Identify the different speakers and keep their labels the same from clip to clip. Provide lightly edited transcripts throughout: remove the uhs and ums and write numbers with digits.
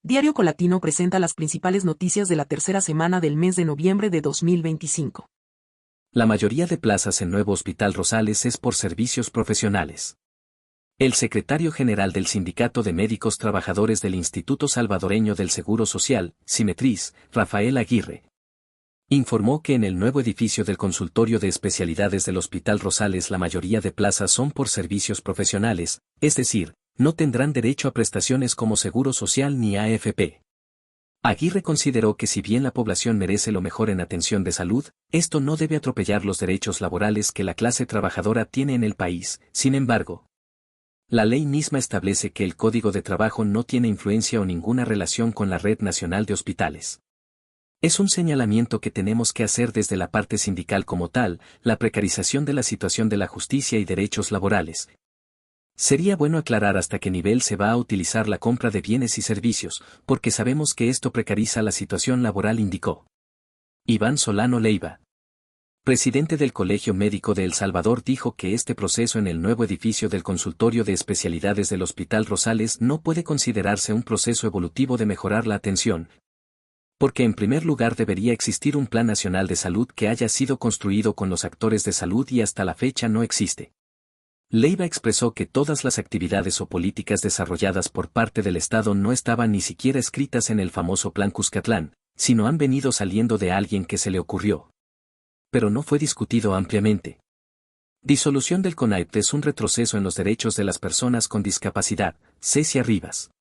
Speaker 1: Diario Colatino presenta las principales noticias de la tercera semana del mes de noviembre de 2025.
Speaker 2: La mayoría de plazas en Nuevo Hospital Rosales es por servicios profesionales. El secretario general del Sindicato de Médicos Trabajadores del Instituto Salvadoreño del Seguro Social, Simetris, Rafael Aguirre, informó que en el nuevo edificio del consultorio de especialidades del Hospital Rosales la mayoría de plazas son por servicios profesionales, es decir, no tendrán derecho a prestaciones como Seguro Social ni AFP. Aguirre consideró que si bien la población merece lo mejor en atención de salud, esto no debe atropellar los derechos laborales que la clase trabajadora tiene en el país. Sin embargo, la ley misma establece que el Código de Trabajo no tiene influencia o ninguna relación con la Red Nacional de Hospitales. Es un señalamiento que tenemos que hacer desde la parte sindical como tal, la precarización de la situación de la justicia y derechos laborales. Sería bueno aclarar hasta qué nivel se va a utilizar la compra de bienes y servicios, porque sabemos que esto precariza la situación laboral, indicó. Iván Solano Leiva, presidente del Colegio Médico de El Salvador, dijo que este proceso en el nuevo edificio del consultorio de especialidades del Hospital Rosales no puede considerarse un proceso evolutivo de mejorar la atención, porque en primer lugar debería existir un plan nacional de salud que haya sido construido con los actores de salud y hasta la fecha no existe. Leiva expresó que todas las actividades o políticas desarrolladas por parte del Estado no estaban ni siquiera escritas en el famoso Plan Cuscatlán, sino han venido saliendo de alguien que se le ocurrió. Pero no fue discutido ampliamente. Disolución del CONAIP es un retroceso en los derechos de las personas con discapacidad, Cecia Rivas.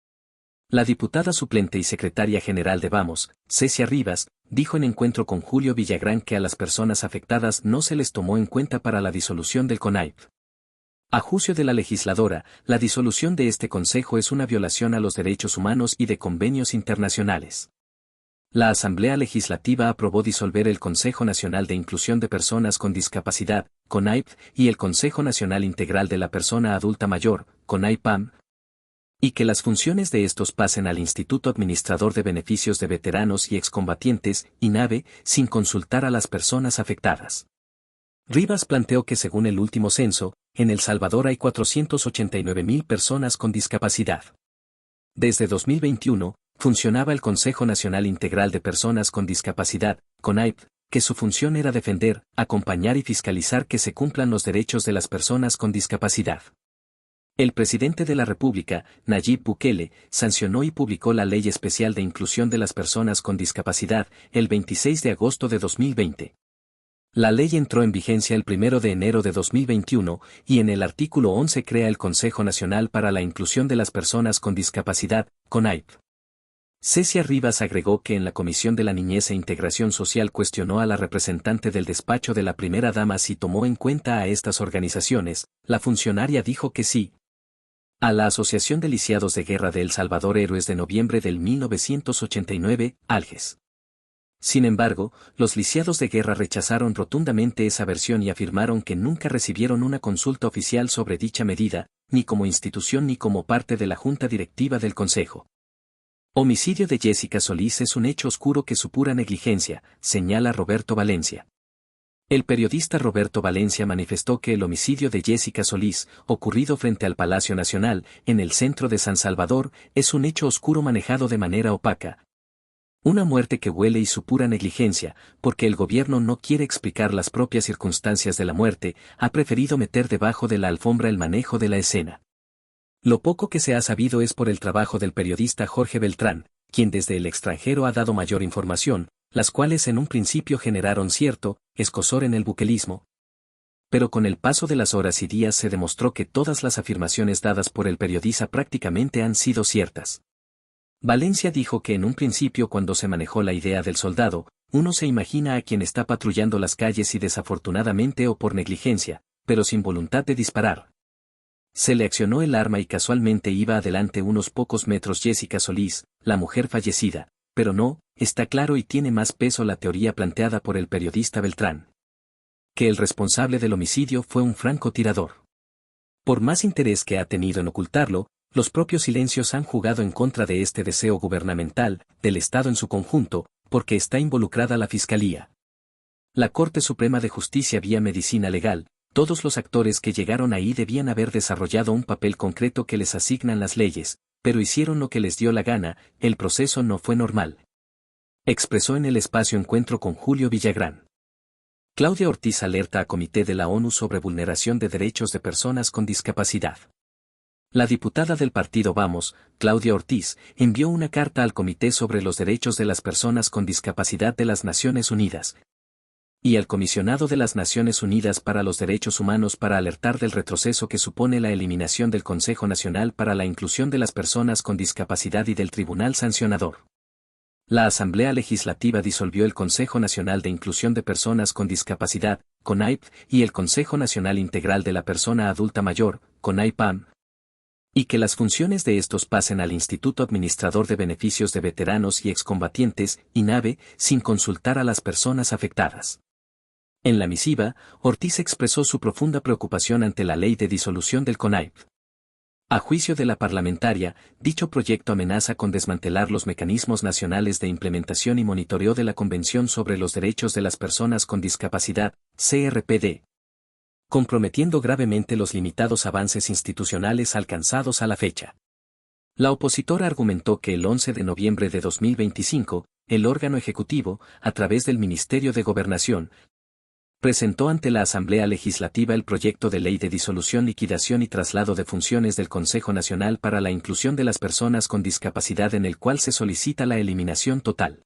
Speaker 2: La diputada suplente y secretaria general de Vamos, Cecia Rivas, dijo en encuentro con Julio Villagrán que a las personas afectadas no se les tomó en cuenta para la disolución del CONAIP. A juicio de la legisladora, la disolución de este consejo es una violación a los derechos humanos y de convenios internacionales. La Asamblea Legislativa aprobó disolver el Consejo Nacional de Inclusión de Personas con Discapacidad, CONAIP, y el Consejo Nacional Integral de la Persona Adulta Mayor, CONAIPAM, y que las funciones de estos pasen al Instituto Administrador de Beneficios de Veteranos y Excombatientes, INAVE, sin consultar a las personas afectadas. Rivas planteó que según el último censo, en El Salvador hay 489.000 personas con discapacidad. Desde 2021, funcionaba el Consejo Nacional Integral de Personas con Discapacidad, CONAIP, que su función era defender, acompañar y fiscalizar que se cumplan los derechos de las personas con discapacidad. El presidente de la República, Nayib Bukele, sancionó y publicó la Ley Especial de Inclusión de las Personas con Discapacidad, el 26 de agosto de 2020. La ley entró en vigencia el 1 de enero de 2021 y en el artículo 11 crea el Consejo Nacional para la Inclusión de las Personas con Discapacidad, CONAIP. Cecia Rivas agregó que en la Comisión de la Niñez e Integración Social cuestionó a la representante del despacho de la primera dama si tomó en cuenta a estas organizaciones. La funcionaria dijo que sí. A la Asociación de Lisiados de Guerra de El Salvador, Héroes de Noviembre del 1989, ALGES. Sin embargo, los lisiados de guerra rechazaron rotundamente esa versión y afirmaron que nunca recibieron una consulta oficial sobre dicha medida, ni como institución ni como parte de la junta directiva del Consejo. Homicidio de Jessica Solís es un hecho oscuro que su pura negligencia, señala Roberto Valencia. El periodista Roberto Valencia manifestó que el homicidio de Jessica Solís, ocurrido frente al Palacio Nacional, en el centro de San Salvador, es un hecho oscuro manejado de manera opaca. Una muerte que huele y su pura negligencia, porque el gobierno no quiere explicar las propias circunstancias de la muerte, ha preferido meter debajo de la alfombra el manejo de la escena. Lo poco que se ha sabido es por el trabajo del periodista Jorge Beltrán, quien desde el extranjero ha dado mayor información, las cuales en un principio generaron cierto escozor en el buquelismo. Pero con el paso de las horas y días se demostró que todas las afirmaciones dadas por el periodista prácticamente han sido ciertas. Valencia dijo que en un principio cuando se manejó la idea del soldado, uno se imagina a quien está patrullando las calles y desafortunadamente o por negligencia, pero sin voluntad de disparar. Se le accionó el arma y casualmente iba adelante unos pocos metros Jessica Solís, la mujer fallecida, pero no, está claro y tiene más peso la teoría planteada por el periodista Beltrán. Que el responsable del homicidio fue un francotirador. Por más interés que ha tenido en ocultarlo, los propios silencios han jugado en contra de este deseo gubernamental, del Estado en su conjunto, porque está involucrada la Fiscalía. La Corte Suprema de Justicia vía medicina legal, todos los actores que llegaron ahí debían haber desarrollado un papel concreto que les asignan las leyes, pero hicieron lo que les dio la gana, el proceso no fue normal. Expresó en el espacio Encuentro con Julio Villagrán. Claudia Ortiz alerta a Comité de la ONU sobre vulneración de derechos de personas con discapacidad. La diputada del partido Vamos, Claudia Ortiz, envió una carta al Comité sobre los Derechos de las Personas con Discapacidad de las Naciones Unidas y al Comisionado de las Naciones Unidas para los Derechos Humanos para alertar del retroceso que supone la eliminación del Consejo Nacional para la Inclusión de las Personas con Discapacidad y del Tribunal Sancionador. La Asamblea Legislativa disolvió el Consejo Nacional de Inclusión de Personas con Discapacidad, CONAIP, y el Consejo Nacional Integral de la Persona Adulta Mayor, CONAIPAM, y que las funciones de estos pasen al Instituto Administrador de Beneficios de Veteranos y Excombatientes, INAVE, sin consultar a las personas afectadas. En la misiva, Ortiz expresó su profunda preocupación ante la ley de disolución del CONAIP. A juicio de la parlamentaria, dicho proyecto amenaza con desmantelar los mecanismos nacionales de implementación y monitoreo de la Convención sobre los Derechos de las Personas con Discapacidad, CRPD, comprometiendo gravemente los limitados avances institucionales alcanzados a la fecha. La opositora argumentó que el 11 de noviembre de 2025, el órgano ejecutivo, a través del Ministerio de Gobernación, presentó ante la Asamblea Legislativa el proyecto de ley de disolución, liquidación y traslado de funciones del Consejo Nacional para la Inclusión de las Personas con Discapacidad, en el cual se solicita la eliminación total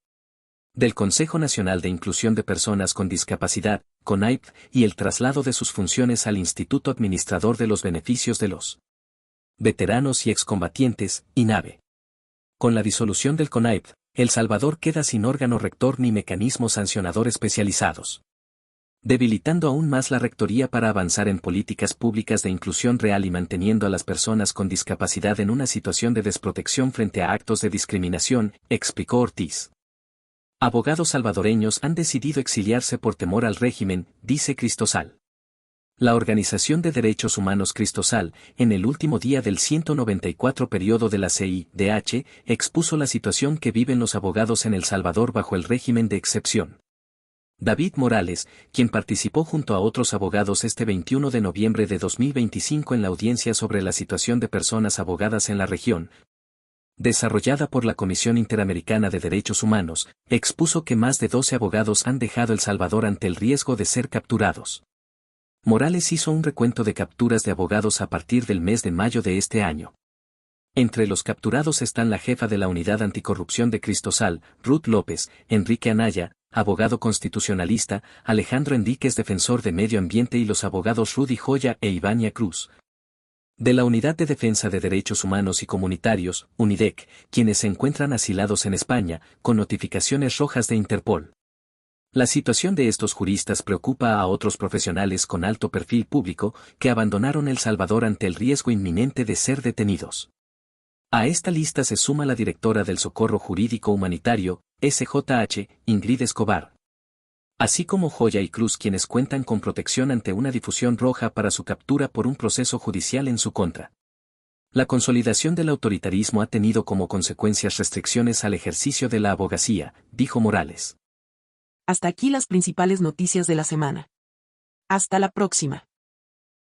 Speaker 2: del Consejo Nacional de Inclusión de Personas con Discapacidad, CONAIP, y el traslado de sus funciones al Instituto Administrador de los Beneficios de los Veteranos y Excombatientes, INAVE. Con la disolución del CONAIP, El Salvador queda sin órgano rector ni mecanismo sancionador especializados, debilitando aún más la Rectoría para avanzar en políticas públicas de inclusión real y manteniendo a las personas con discapacidad en una situación de desprotección frente a actos de discriminación, explicó Ortiz. Abogados salvadoreños han decidido exiliarse por temor al régimen, dice Cristosal. La Organización de Derechos Humanos Cristosal, en el último día del 194 periodo de la CIDH, expuso la situación que viven los abogados en El Salvador bajo el régimen de excepción. David Morales, quien participó junto a otros abogados este 21 de noviembre de 2025 en la audiencia sobre la situación de personas abogadas en la región, desarrollada por la Comisión Interamericana de Derechos Humanos, expuso que más de 12 abogados han dejado El Salvador ante el riesgo de ser capturados. Morales hizo un recuento de capturas de abogados a partir del mes de mayo de este año. Entre los capturados están la jefa de la Unidad Anticorrupción de Cristosal, Ruth López, Enrique Anaya, abogado constitucionalista, Alejandro Enríquez, defensor de medio ambiente, y los abogados Rudy Joya e Ivania Cruz, de la Unidad de Defensa de Derechos Humanos y Comunitarios, UNIDEC, quienes se encuentran asilados en España, con notificaciones rojas de Interpol. La situación de estos juristas preocupa a otros profesionales con alto perfil público que abandonaron El Salvador ante el riesgo inminente de ser detenidos. A esta lista se suma la directora del Socorro Jurídico Humanitario, SJH, Ingrid Escobar, así como Joya y Cruz, quienes cuentan con protección ante una difusión roja para su captura por un proceso judicial en su contra. La consolidación del autoritarismo ha tenido como consecuencias restricciones al ejercicio de la abogacía, dijo Morales.
Speaker 1: Hasta aquí las principales noticias de la semana. Hasta la próxima.